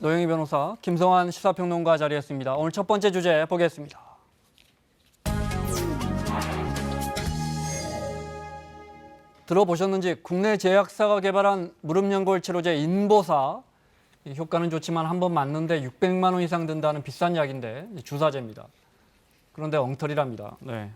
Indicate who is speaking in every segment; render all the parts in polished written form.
Speaker 1: 노영희 변호사, 김성환 시사평론가 자리했습니다. 오늘 첫 번째 주제 보겠습니다. 들어보셨는지 국내 제약사가 개발한 무릎연골 치료제 인보사, 효과는 좋지만 한 번 맞는데 600만 원 이상 든다는 비싼 약인데 주사제입니다. 그런데 엉터리랍니다. 네.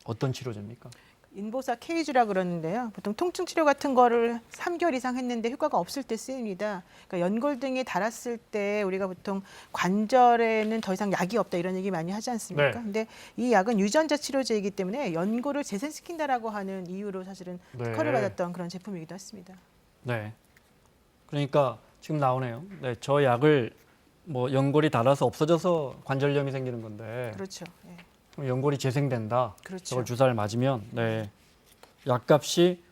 Speaker 1: 어떤 치료제입니까?
Speaker 2: 인보사 케이주라 그러는데요. 보통 통증 치료 같은 거를 3개월 이상 했는데 효과가 없을 때 쓰입니다. 그러니까 연골 등에 달았을 때 우리가 보통 관절에는 더 이상 약이 없다 이런 얘기 많이 하지 않습니까?
Speaker 1: 네.
Speaker 2: 근데 이 약은 유전자 치료제이기 때문에 연골을 재생시킨다라고 하는 이유로 사실은
Speaker 1: 네.
Speaker 2: 특허를 받았던 그런 제품이기도 했습니다.
Speaker 1: 네. 그러니까 지금 나오네요. 네, 저 약을 뭐 연골이 닳아서 없어져서 관절염이 생기는 건데
Speaker 2: 그렇죠. 예.
Speaker 1: 그럼 연골이 재생된다.
Speaker 2: 그렇죠.
Speaker 1: 저걸 주사를 맞으면 네. 약값이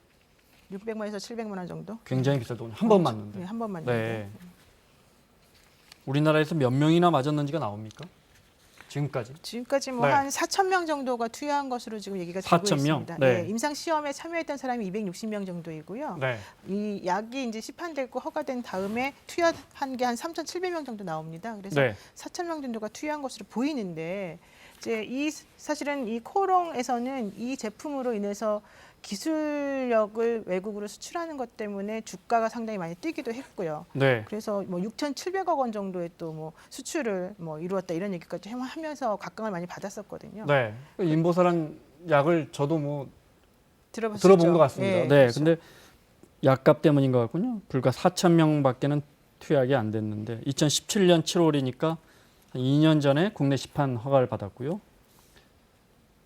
Speaker 2: 600만에서 700만 원 정도?
Speaker 1: 굉장히 비싸거든요. 한 번 맞는데.
Speaker 2: 네, 한 번 맞는데.
Speaker 1: 네. 우리나라에서 몇 명이나 맞았는지가 나옵니까? 지금까지?
Speaker 2: 지금까지 뭐
Speaker 1: 네.
Speaker 2: 한 4천 명 정도가 투여한 것으로 지금 얘기가 되고
Speaker 1: 4,000 명?
Speaker 2: 있습니다.
Speaker 1: 네.
Speaker 2: 예, 임상 시험에 참여했던 사람이 260명 정도이고요.
Speaker 1: 네.
Speaker 2: 이 약이 이제 시판되고 허가된 다음에 투여한 게 한 3,700명 정도 나옵니다. 그래서
Speaker 1: 네.
Speaker 2: 4,000명 정도가 투여한 것으로 보이는데 이제 사실은 이 코롱에서는 이 제품으로 인해서 기술력을 외국으로 수출하는 것 때문에 주가가 상당히 많이 뛰기도 했고요.
Speaker 1: 네.
Speaker 2: 그래서 뭐 6,700억 원 정도의 또 뭐 수출을 뭐 이루었다 이런 얘기까지 하면서 각광을 많이 받았었거든요.
Speaker 1: 네. 인보사란 약을 저도 뭐
Speaker 2: 들어보셨죠?
Speaker 1: 들어본 것 같습니다.
Speaker 2: 예,
Speaker 1: 네.
Speaker 2: 그렇죠.
Speaker 1: 근데 약값 때문인 것 같군요. 불과 4,000명밖에는 투약이 안 됐는데 2017년 7월이니까 2년 전에 국내 시판 허가를 받았고요.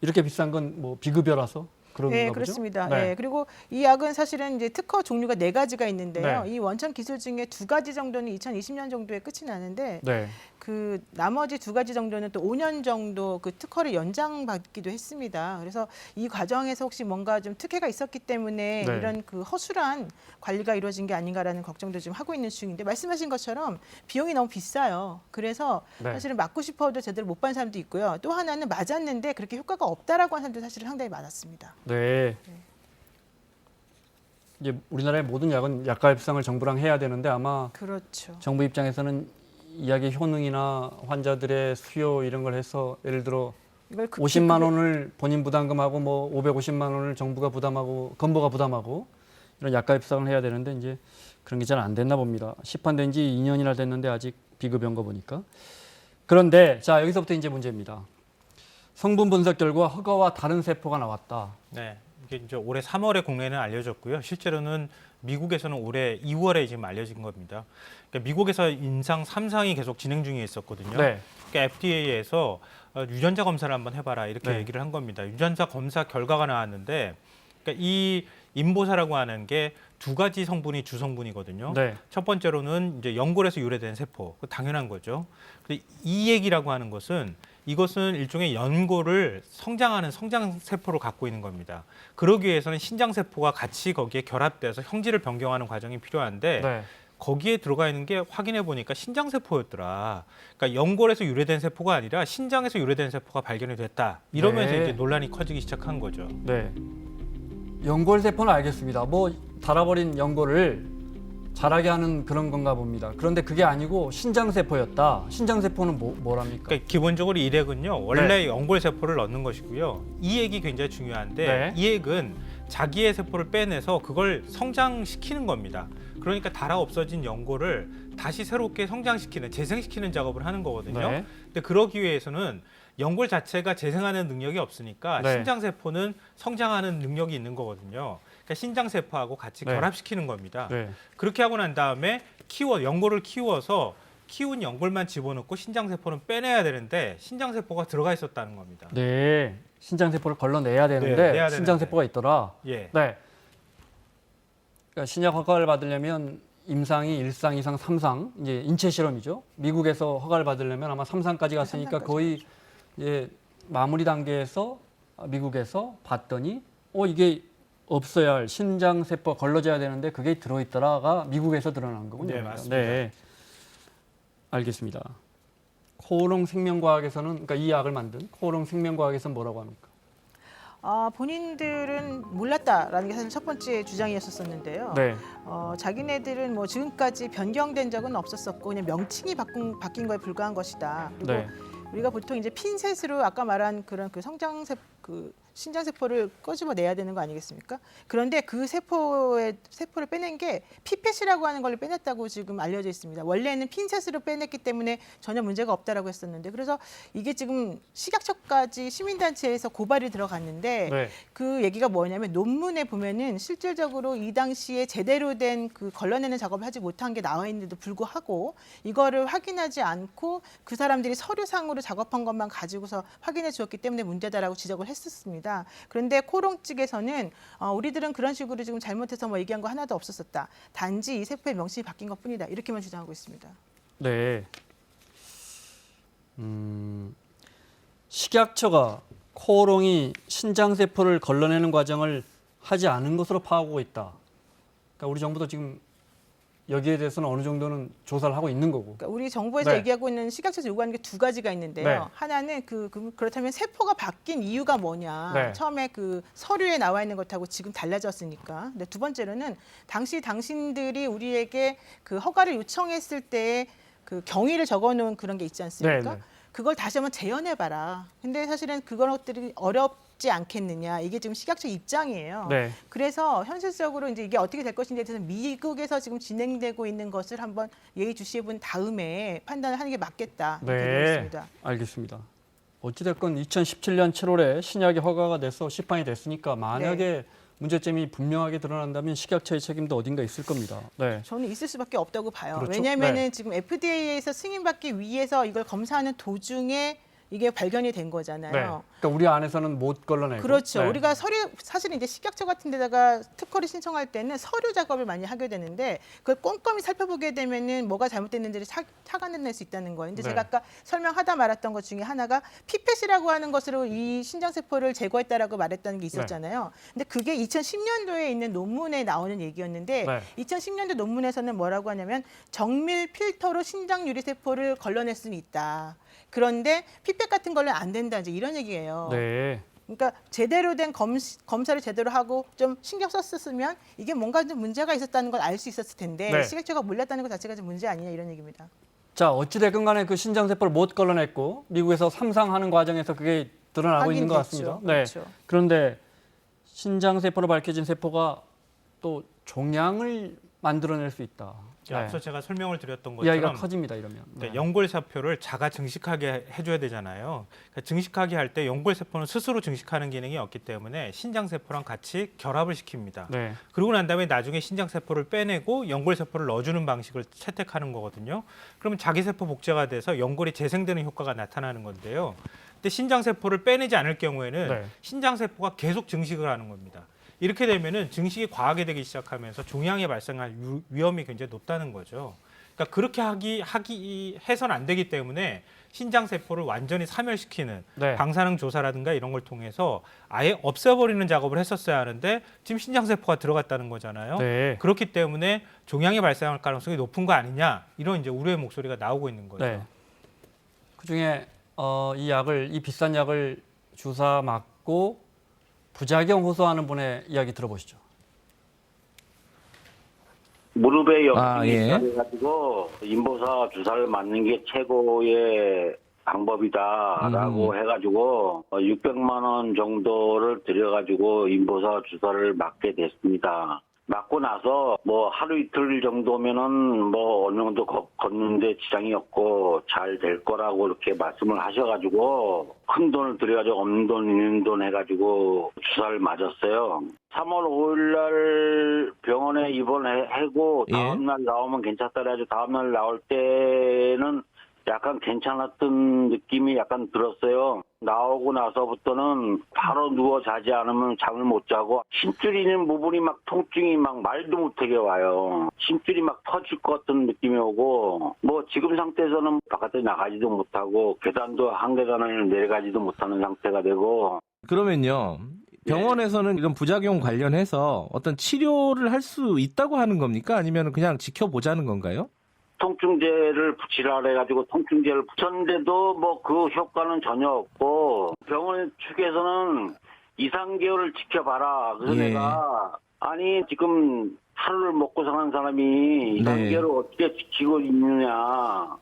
Speaker 1: 이렇게 비싼 건 뭐 비급여라서 그런
Speaker 2: 네,
Speaker 1: 건가 보죠?
Speaker 2: 그렇습니다.
Speaker 1: 네.
Speaker 2: 네, 그리고 이 약은 사실은 이제 특허 종류가 4가지가 있는데요.
Speaker 1: 네.
Speaker 2: 이 원천 기술 중에 2가지 정도는 2020년 정도에 끝이 나는데
Speaker 1: 네.
Speaker 2: 그 나머지 2가지 정도는 또 5년 정도 그 특허를 연장받기도 했습니다. 그래서 이 과정에서 혹시 뭔가 좀 특혜가 있었기 때문에
Speaker 1: 네.
Speaker 2: 이런 그 허술한 관리가 이루어진 게 아닌가라는 걱정도 좀 하고 있는 중인데 말씀하신 것처럼 비용이 너무 비싸요. 그래서
Speaker 1: 네.
Speaker 2: 사실은 맞고 싶어도 제대로 못 받은 사람도 있고요. 또 하나는 맞았는데 그렇게 효과가 없다라고 하는 사람도 사실은 상당히 많았습니다.
Speaker 1: 네. 이제 우리나라의 모든 약은 약가 협상을 정부랑 해야 되는데 아마
Speaker 2: 그렇죠.
Speaker 1: 정부 입장에서는 이 약의 효능이나 환자들의 수요 이런 걸 해서 예를 들어
Speaker 2: 이걸
Speaker 1: 50만 원을 본인 부담금하고 뭐 550만 원을 정부가 부담하고 건보가 부담하고 이런 약가 협상을 해야 되는데 이제 그런 게 잘 안 됐나 봅니다. 시판된 지 2년이나 됐는데 아직 비급여인 거 보니까. 그런데 자 여기서부터 이제 문제입니다. 성분 분석 결과 허가와 다른 세포가 나왔다.
Speaker 3: 네, 이게 이제 올해 3월에 국내에는 알려졌고요. 실제로는 미국에서는 올해 2월에 지금 알려진 겁니다. 그러니까 미국에서 임상 3상이 계속 진행 중에 있었거든요.
Speaker 1: 네.
Speaker 3: 그러니까 FDA에서 유전자 검사를 한번 해봐라 이렇게
Speaker 1: 네.
Speaker 3: 얘기를 한 겁니다. 유전자 검사 결과가 나왔는데, 그러니까 이 인보사라고 하는 게 2가지 성분이 주성분이거든요.
Speaker 1: 네.
Speaker 3: 첫 번째로는 이제 연골에서 유래된 세포, 당연한 거죠. 근데 이 얘기라고 하는 것은 이것은 일종의 연골을 성장하는 성장 세포를 갖고 있는 겁니다. 그러기 위해서는 신장 세포가 같이 거기에 결합돼서 형질을 변경하는 과정이 필요한데
Speaker 1: 네.
Speaker 3: 거기에 들어가 있는 게 확인해 보니까 신장 세포였더라. 그러니까 연골에서 유래된 세포가 아니라 신장에서 유래된 세포가 발견이 됐다. 이러면서
Speaker 1: 네.
Speaker 3: 이제 논란이 커지기 시작한 거죠.
Speaker 1: 네. 연골 세포는 알겠습니다. 뭐 닳아버린 연골을 자라게 하는 그런 건가 봅니다. 그런데 그게 아니고 신장 세포였다. 신장 세포는 뭐랍니까?
Speaker 3: 그러니까 기본적으로 이 액은요 원래 연골 세포를 넣는 것이고요. 이 액이 굉장히 중요한데
Speaker 1: 네.
Speaker 3: 이 액은 자기의 세포를 빼내서 그걸 성장시키는 겁니다. 그러니까 닳아 없어진 연골을 다시 새롭게 성장시키는 재생시키는 작업을 하는 거거든요.
Speaker 1: 네.
Speaker 3: 근데 그러기 위해서는 연골 자체가 재생하는 능력이 없으니까
Speaker 1: 네.
Speaker 3: 신장 세포는 성장하는 능력이 있는 거거든요. 그러니까 신장 세포하고 같이
Speaker 1: 네.
Speaker 3: 결합시키는 겁니다.
Speaker 1: 네.
Speaker 3: 그렇게 하고 난 다음에 연골을 키워서 키운 연골만 집어넣고 신장 세포는 빼내야 되는데 신장 세포가 들어가 있었다는 겁니다.
Speaker 1: 네. 신장 세포를 걸러내야 되는데
Speaker 3: 네, 내야
Speaker 1: 신장
Speaker 3: 되는데.
Speaker 1: 세포가 있더라.
Speaker 3: 예.
Speaker 1: 네. 그러니까 신약 허가를 받으려면 임상이 1상, 2상, 3상 이제 인체 실험이죠. 미국에서 허가를 받으려면 아마 3상까지 갔으니까
Speaker 2: 3상까지
Speaker 1: 거의 이제 마무리 단계에서 미국에서 봤더니 이게 없어야 할 신장 세포가 걸러져야 되는데 그게 들어있더라가 미국에서 드러난 거군요.
Speaker 3: 네, 맞습니다.
Speaker 1: 네. 알겠습니다. 코오롱 생명과학에서는 그러니까 이 약을 만든 코오롱 생명과학에서는 뭐라고 합니까?
Speaker 2: 본인들은 몰랐다라는 게 사실 첫 번째 주장이었었는데요.
Speaker 1: 네.
Speaker 2: 자기네들은 뭐 지금까지 변경된 적은 없었었고 그냥 명칭이 바뀐 거에 불과한 것이다. 그리고
Speaker 1: 네.
Speaker 2: 우리가 보통 이제 핀셋으로 아까 말한 그런 그 신장세포를 끄집어내야 되는 거 아니겠습니까? 그런데 그 세포를 빼낸 게 피펫이라고 하는 걸 빼냈다고 지금 알려져 있습니다. 원래는 핀셋으로 빼냈기 때문에 전혀 문제가 없다라고 했었는데 그래서 이게 지금 식약처까지 시민단체에서 고발이 들어갔는데
Speaker 1: 네.
Speaker 2: 그 얘기가 뭐냐면 논문에 보면은 실질적으로 이 당시에 제대로 된 그 걸러내는 작업을 하지 못한 게 나와 있는데도 불구하고 이거를 확인하지 않고 그 사람들이 서류상으로 작업한 것만 가지고서 확인해 주었기 때문에 문제다라고 지적을 했었습니다. 그런데 코롱 측에서는 우리들은 그런 식으로 지금 잘못해서 뭐 얘기한 거 하나도 없었었다. 단지 이 세포의 명칭이 바뀐 것뿐이다. 이렇게만 주장하고 있습니다.
Speaker 1: 네. 식약처가 코오롱이 신장세포를 걸러내는 과정을 하지 않은 것으로 파악하고 있다. 그러니까 우리 정부도 지금 여기에 대해서는 어느 정도는 조사를 하고 있는 거고.
Speaker 2: 그러니까 우리 정부에서
Speaker 1: 네.
Speaker 2: 얘기하고 있는 식약처에서 요구하는 게 두 가지가 있는데요.
Speaker 1: 네.
Speaker 2: 하나는 그렇다면 세포가 바뀐 이유가 뭐냐.
Speaker 1: 네.
Speaker 2: 처음에 그 서류에 나와 있는 것하고 지금 달라졌으니까. 근데 두 번째로는 당시 당신들이 우리에게 그 허가를 요청했을 때 그 경위를 적어놓은 그런 게 있지 않습니까?
Speaker 1: 네, 네.
Speaker 2: 그걸 다시 한번 재현해봐라. 근데 사실은 그런 것들이 어렵지 않겠느냐. 이게 지금 식약처 입장이에요.
Speaker 1: 네.
Speaker 2: 그래서 현실적으로 이제 이게 어떻게 될 것인지에 대해서 미국에서 지금 진행되고 있는 것을 한번 예의주시해본 다음에 판단을 하는 게 맞겠다. 이렇게 되어
Speaker 1: 네.
Speaker 2: 있습니다.
Speaker 1: 알겠습니다. 어찌됐건 2017년 7월에 신약이 허가가 돼서 시판이 됐으니까 만약에 문제점이 분명하게 드러난다면 식약처의 책임도 어딘가 있을 겁니다. 네.
Speaker 2: 저는 있을 수밖에 없다고 봐요.
Speaker 1: 그렇죠?
Speaker 2: 왜냐하면
Speaker 1: 네.
Speaker 2: 지금 FDA에서 승인받기 위해서 이걸 검사하는 도중에 이게 발견이 된 거잖아요.
Speaker 1: 네. 그러니까 우리 안에서는 못 걸러내고.
Speaker 2: 그렇죠.
Speaker 1: 네.
Speaker 2: 우리가 사실은 이제 식약처 같은 데다가 특허를 신청할 때는 서류 작업을 많이 하게 되는데 그걸 꼼꼼히 살펴보게 되면은 뭐가 잘못됐는지를 착안을 낼 수 있다는 거예요. 근데
Speaker 1: 네.
Speaker 2: 제가 아까 설명하다 말았던 것 중에 하나가 피펫이라고 하는 것으로 이 신장세포를 제거했다라고 말했다는 게 있었잖아요. 근데 그게 2010년도에 있는 논문에 나오는 얘기였는데
Speaker 1: 네.
Speaker 2: 2010년도 논문에서는 뭐라고 하냐면 정밀 필터로 신장 유리세포를 걸러낼 수는 있다. 그런데 피펫 같은 걸로 안 된다. 이제 이런 얘기예요.
Speaker 1: 네.
Speaker 2: 그러니까 제대로 된 검사를 제대로 하고 좀 신경 썼으면 이게 뭔가 좀 문제가 있었다는 걸 알 수 있었을 텐데
Speaker 1: 네.
Speaker 2: 식약처가 몰랐다는 것 자체가 좀 문제 아니냐 이런 얘기입니다.
Speaker 1: 자, 어찌됐건 간에 그 신장세포를 못 걸러냈고 미국에서 삼상하는 과정에서 그게 드러나고 있는 것
Speaker 2: 확인됐죠.
Speaker 1: 같습니다. 네.
Speaker 2: 그렇죠.
Speaker 1: 그런데 신장세포로 밝혀진 세포가 또 종양을 만들어낼 수 있다. 네.
Speaker 3: 앞서 제가 설명을 드렸던
Speaker 1: 이야기가
Speaker 3: 것처럼
Speaker 1: 커집니다, 이러면. 네.
Speaker 3: 연골세포를 자가 증식하게 해줘야 되잖아요. 그러니까 증식하게 할 때 연골세포는 스스로 증식하는 기능이 없기 때문에 신장세포랑 같이 결합을 시킵니다.
Speaker 1: 네.
Speaker 3: 그러고 난 다음에 나중에 신장세포를 빼내고 연골세포를 넣어주는 방식을 채택하는 거거든요. 그러면 자기세포 복제가 돼서 연골이 재생되는 효과가 나타나는 건데요. 근데 신장세포를 빼내지 않을 경우에는
Speaker 1: 네.
Speaker 3: 신장세포가 계속 증식을 하는 겁니다. 이렇게 되면은 증식이 과하게 되기 시작하면서 종양이 발생할 위험이 굉장히 높다는 거죠. 그러니까 그렇게 해서는 안 되기 때문에 신장세포를 완전히 사멸시키는
Speaker 1: 네.
Speaker 3: 방사능 조사라든가 이런 걸 통해서 아예 없애버리는 작업을 했었어야 하는데 지금 신장세포가 들어갔다는 거잖아요.
Speaker 1: 네.
Speaker 3: 그렇기 때문에 종양이 발생할 가능성이 높은 거 아니냐 이런 이제 우려의 목소리가 나오고 있는 거죠.
Speaker 1: 네. 그중에 이 비싼 약을 주사 맞고 부작용 호소하는 분의 이야기 들어보시죠.
Speaker 4: 무릎에 염증이
Speaker 5: 예.
Speaker 4: 있어가지고 인보사 주사를 맞는 게 최고의 방법이다라고 해가지고 600만 원 정도를 들여가지고 인보사 주사를 맞게 됐습니다. 맞고 나서 뭐 하루 이틀 정도면은 뭐 어느 정도 걷는데 지장이 없고 잘 될 거라고 이렇게 말씀을 하셔가지고 큰 돈을 들여가지고 없는 돈 있는 돈 해가지고 주사를 맞았어요. 3월 5일날 병원에 입원하고 다음날 나오면 괜찮다 그래가지고 다음날 나올 때는 약간 괜찮았던 느낌이 약간 들었어요. 나오고 나서부터는 바로 누워 자지 않으면 잠을 못 자고 심줄 있는 부분이 막 통증이 막 말도 못하게 와요. 심줄이 막 터질 것 같은 느낌이 오고 뭐 지금 상태에서는 바깥에 나가지도 못하고 계단도 한 계단을 내려가지도 못하는 상태가 되고.
Speaker 5: 그러면요. 병원에서는 이런 부작용 관련해서 어떤 치료를 할 수 있다고 하는 겁니까? 아니면 그냥 지켜보자는 건가요?
Speaker 4: 통증제를 붙이라 그래가지고 통증제를 붙였는데도 뭐 그 효과는 전혀 없고 병원 측에서는 2, 3개월을 지켜봐라. 그래서
Speaker 5: 예.
Speaker 4: 내가 아니 지금 하루를 먹고 사는 사람이 2,
Speaker 5: 네.
Speaker 4: 3개월을 어떻게 지키고 있느냐.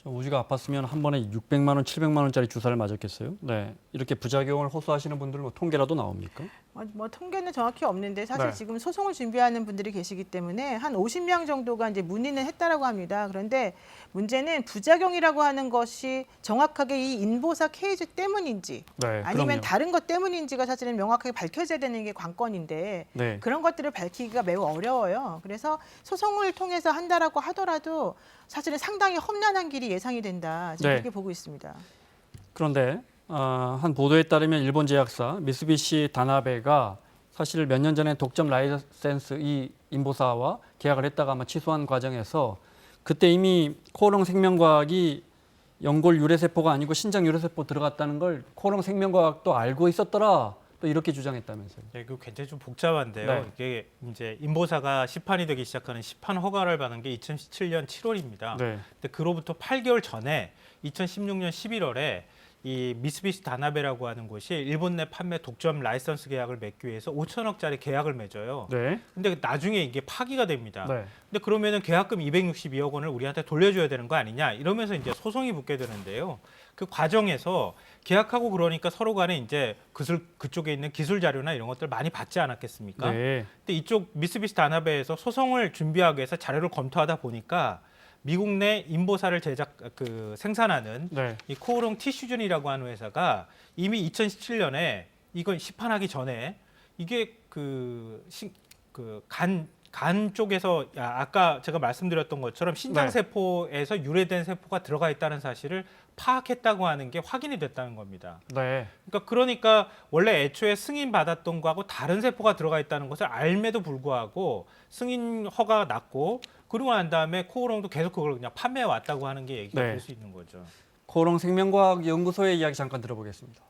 Speaker 1: 우지가 아팠으면 한 번에 600만 원, 700만 원짜리 주사를 맞았겠어요? 네. 이렇게 부작용을 호소하시는 분들 뭐 통계라도 나옵니까?
Speaker 2: 뭐 통계는 정확히 없는데 사실
Speaker 1: 네.
Speaker 2: 지금 소송을 준비하는 분들이 계시기 때문에 한 50명 정도가 이제 문의는 했다라고 합니다. 그런데 문제는 부작용이라고 하는 것이 정확하게 이 인보사 케이스 때문인지
Speaker 1: 네.
Speaker 2: 아니면
Speaker 1: 그럼요.
Speaker 2: 다른 것 때문인지가 사실은 명확하게 밝혀져야 되는 게 관건인데
Speaker 1: 네.
Speaker 2: 그런 것들을 밝히기가 매우 어려워요. 그래서 소송을 통해서 한다라고 하더라도 사실은 상당히 험난한 길이 예상이 된다. 지금
Speaker 1: 네.
Speaker 2: 그렇게 보고 있습니다.
Speaker 1: 그런데 한 보도에 따르면 일본 제약사 미쓰비시 다나베가 사실 몇 년 전에 독점 라이센스 이 인보사와 계약을 했다가 아마 취소한 과정에서 그때 이미 코오롱 생명과학이 연골 유래세포가 아니고 신장 유래세포 들어갔다는 걸 코오롱 생명과학도 알고 있었더라. 또 이렇게 주장했다면서요.
Speaker 3: 네, 그 굉장히 좀 복잡한데요.
Speaker 1: 네.
Speaker 3: 이게 이제 인보사가 시판이 되기 시작하는 시판 허가를 받은 게 2017년 7월입니다.
Speaker 1: 네.
Speaker 3: 근데 그로부터 8개월 전에 2016년 11월에 이 미쓰비시 다나베라고 하는 곳이 일본 내 판매 독점 라이선스 계약을 맺기 위해서 5천억짜리 계약을 맺어요.
Speaker 1: 네.
Speaker 3: 근데 나중에 이게 파기가 됩니다.
Speaker 1: 네.
Speaker 3: 근데 그러면은 계약금 262억 원을 우리한테 돌려줘야 되는 거 아니냐 이러면서 이제 소송이 붙게 되는데요. 그 과정에서 계약하고 그러니까 서로 간에 이제 그쪽에 있는 기술 자료나 이런 것들 많이 받지 않았겠습니까?
Speaker 1: 네.
Speaker 3: 근데 이쪽 미쓰비시 다나베에서 소송을 준비하기 위해서 자료를 검토하다 보니까 미국 내 인보사를 생산하는
Speaker 1: 네.
Speaker 3: 이 코오롱 티슈즌이라고 하는 회사가 이미 2017년에 이건 시판하기 전에 이게 간 쪽에서 아까 제가 말씀드렸던 것처럼 신장세포에서 유래된 세포가 들어가 있다는 사실을 파악했다고 하는 게 확인이 됐다는 겁니다.
Speaker 1: 네.
Speaker 3: 그러니까 원래 애초에 승인 받았던 거하고 다른 세포가 들어가 있다는 것을 알매도 불구하고 승인 허가가 났고 그러고 난 다음에 코오롱도 계속 그걸 그냥 판매해 왔다고 하는 게 얘기가
Speaker 1: 네.
Speaker 3: 될 수 있는 거죠.
Speaker 1: 코오롱 생명과학 연구소의 이야기 잠깐 들어보겠습니다.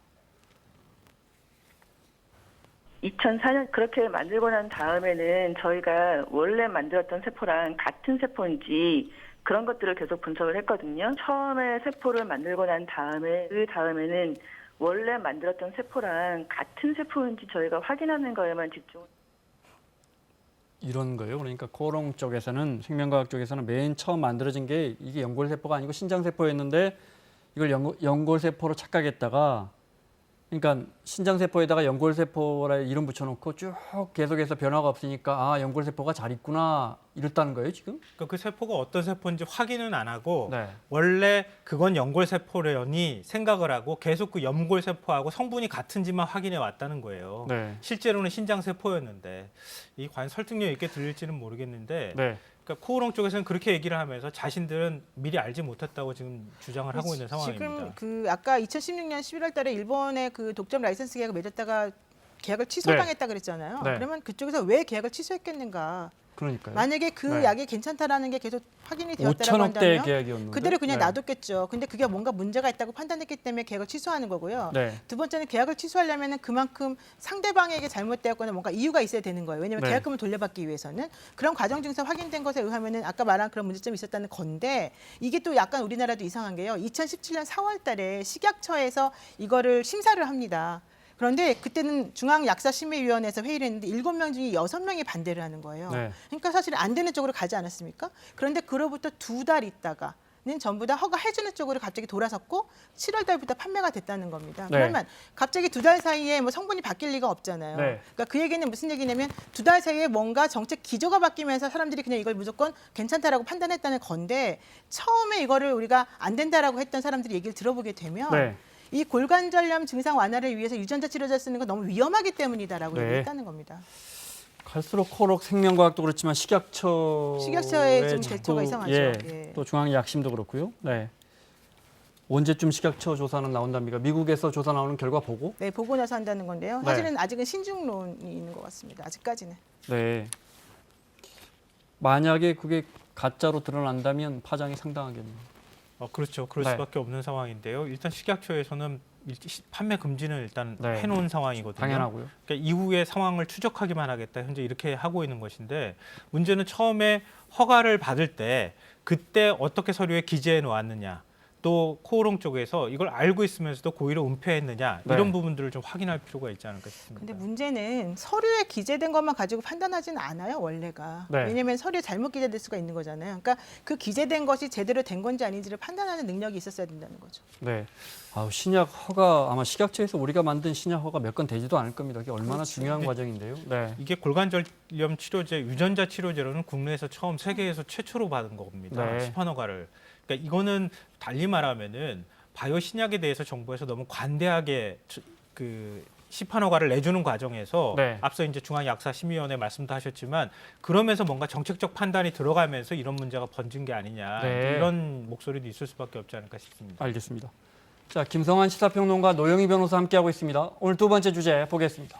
Speaker 6: 2004년 그렇게 만들고 난 다음에는 저희가 원래 만들었던 세포랑 같은 세포인지 그런 것들을 계속 분석을 했거든요. 처음에 세포를 만들고 난 다음에 그 다음에는 원래 만들었던 세포랑 같은 세포인지 저희가 확인하는 거에만 집중.
Speaker 1: 이런 거예요. 그러니까 코오롱 쪽에서는 생명과학 쪽에서는 맨 처음 만들어진 게 이게 연골세포가 아니고 신장세포였는데 이걸 연골세포로 착각했다가 그러니까 신장세포에다가 연골세포라 이름 붙여놓고 쭉 계속해서 변화가 없으니까 연골세포가 잘 있구나 이랬다는 거예요 지금?
Speaker 3: 그러니까 그 세포가 어떤 세포인지 확인은 안 하고
Speaker 1: 네.
Speaker 3: 원래 그건 연골세포려니 생각을 하고 계속 그 연골세포하고 성분이 같은지만 확인해 왔다는 거예요.
Speaker 1: 네.
Speaker 3: 실제로는 신장세포였는데 이 과연 설득력 있게 들릴지는 모르겠는데
Speaker 1: 네.
Speaker 3: 그러니까 코오롱 쪽에서는 그렇게 얘기를 하면서 자신들은 미리 알지 못했다고 지금 주장을 하고 있는 상황입니다.
Speaker 2: 지금 아까 2016년 11월달에 일본의 그 독점 라이선스 계약을 맺었다가 계약을 취소당했다 그랬잖아요.
Speaker 1: 네.
Speaker 2: 그러면 그쪽에서 왜 계약을 취소했겠는가?
Speaker 1: 그러니까요.
Speaker 2: 만약에 그
Speaker 1: 네.
Speaker 2: 약이 괜찮다라는 게 계속 확인이 되었다라고
Speaker 1: 5천억대
Speaker 2: 한다면
Speaker 1: 계약이었는데
Speaker 2: 그대로 그냥
Speaker 1: 네.
Speaker 2: 놔뒀겠죠. 근데 그게 뭔가 문제가 있다고 판단했기 때문에 계약을 취소하는 거고요.
Speaker 1: 네.
Speaker 2: 두 번째는 계약을 취소하려면 그만큼 상대방에게 잘못되었거나 뭔가 이유가 있어야 되는 거예요. 왜냐하면
Speaker 1: 네.
Speaker 2: 계약금을 돌려받기 위해서는 그런 과정 중에서 확인된 것에 의하면은 아까 말한 그런 문제점이 있었다는 건데 이게 또 약간 우리나라도 이상한 게요. 2017년 4월달에 식약처에서 이거를 심사를 합니다. 그런데 그때는 중앙약사심의위원회에서 회의를 했는데 7명 중에 6명이 반대를 하는 거예요.
Speaker 1: 네.
Speaker 2: 그러니까 사실 안 되는 쪽으로 가지 않았습니까? 그런데 그로부터 2달 있다가는 전부 다 허가해주는 쪽으로 갑자기 돌아섰고 7월 달부터 판매가 됐다는 겁니다.
Speaker 1: 네.
Speaker 2: 그러면 갑자기 2달 사이에 뭐 성분이 바뀔 리가 없잖아요.
Speaker 1: 네.
Speaker 2: 그러니까 그 얘기는 무슨 얘기냐면 2달 사이에 뭔가 정책 기조가 바뀌면서 사람들이 그냥 이걸 무조건 괜찮다라고 판단했다는 건데 처음에 이거를 우리가 안 된다라고 했던 사람들이 얘기를 들어보게 되면
Speaker 1: 네.
Speaker 2: 이 골관절염 증상 완화를 위해서 유전자 치료제 쓰는 건 너무 위험하기 때문이다라고
Speaker 1: 네.
Speaker 2: 얘기했다는 겁니다.
Speaker 1: 갈수록 코오롱 생명과학도 그렇지만 식약처의
Speaker 2: 좀
Speaker 1: 자꾸,
Speaker 2: 대처가 이상하죠.
Speaker 1: 예,
Speaker 2: 예.
Speaker 1: 또 중앙약심도 그렇고요. 네. 언제쯤 식약처 조사는 나온답니까? 미국에서 조사 나오는 결과 보고?
Speaker 2: 네, 보고 나서 한다는 건데요.
Speaker 1: 네.
Speaker 2: 사실은 아직은 신중론이 있는 것 같습니다. 아직까지는.
Speaker 1: 네. 만약에 그게 가짜로 드러난다면 파장이 상당하겠네요.
Speaker 3: 그렇죠. 그럴
Speaker 1: 네.
Speaker 3: 수밖에 없는 상황인데요. 일단 식약처에서는 판매 금지는 일단
Speaker 1: 네.
Speaker 3: 해놓은 상황이거든요.
Speaker 1: 당연하고요.
Speaker 3: 그러니까 이후의 상황을 추적하기만 하겠다. 현재 이렇게 하고 있는 것인데 문제는 처음에 허가를 받을 때 그때 어떻게 서류에 기재해 놓았느냐. 또 코오롱 쪽에서 이걸 알고 있으면서도 고의로 은폐했느냐
Speaker 1: 네.
Speaker 3: 이런 부분들을 좀 확인할 필요가 있지 않을까 싶습니다.
Speaker 2: 근데 문제는 서류에 기재된 것만 가지고 판단하지는 않아요, 원래가.
Speaker 1: 네.
Speaker 2: 왜냐하면 서류에 잘못 기재될 수가 있는 거잖아요. 그러니까 그 기재된 것이 제대로 된 건지 아닌지를 판단하는 능력이 있었어야 된다는 거죠.
Speaker 1: 네. 아우, 신약 허가 아마 식약처에서 우리가 만든 신약 허가 몇 건 되지도 않을 겁니다. 이게 얼마나
Speaker 2: 그렇죠.
Speaker 1: 중요한 과정인데요. 네.
Speaker 3: 이게 골관절염 치료제 유전자 치료제로는 국내에서 처음 세계에서 최초로 받은 겁니다.
Speaker 1: 네.
Speaker 3: 시판 허가를. 그러니까 이거는 달리 말하면은 바이오 신약에 대해서 정부에서 너무 관대하게 그 시판 허가를 내주는 과정에서
Speaker 1: 네.
Speaker 3: 앞서 이제 중앙약사심의위원회 말씀도 하셨지만 그러면서 뭔가 정책적 판단이 들어가면서 이런 문제가 번진 게 아니냐
Speaker 1: 네.
Speaker 3: 이런 목소리도 있을 수밖에 없지 않을까 싶습니다.
Speaker 1: 알겠습니다. 자, 김성환 시사평론가 노영희 변호사 함께하고 있습니다. 오늘 두 번째 주제 보겠습니다.